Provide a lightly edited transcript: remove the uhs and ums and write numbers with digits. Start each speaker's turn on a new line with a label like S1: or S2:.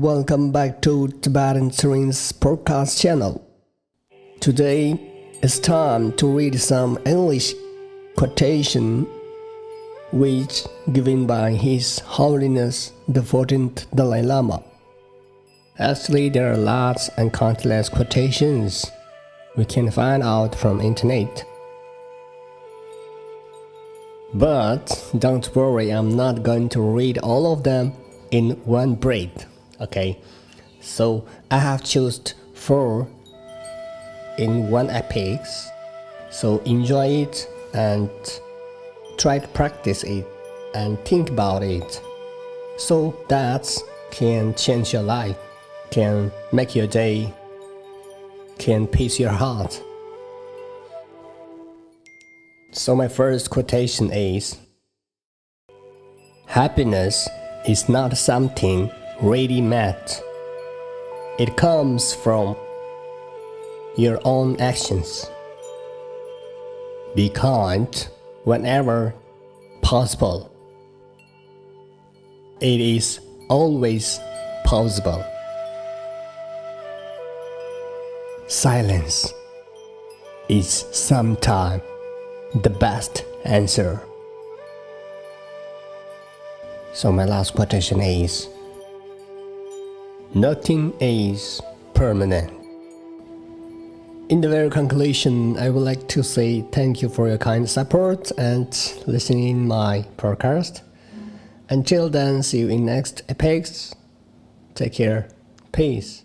S1: welcome back to Tibetan podcast channel. Today it's time to read some English quotation which given by His Holiness the 14th Dalai Lama. Actually, there are lots and countless quotations we can find out from internet. But don't worry, I'm not going to read all of them in one breath. Okay, so I have chosen 4 in one epic. So enjoy it and try to practice it and think about it. So that can change your life, can make your day, can peace your heart. So my first quotation is: happiness is not something ready-made. It comes from your own actions. Be kind whenever possible. It is always possible. Silence is sometimes the best answer. So my last quotation is: nothing is permanent. In the very conclusion, I would like to say thank you for your kind support and listening my podcast. Until then, see you in next epics. Take care. Peace.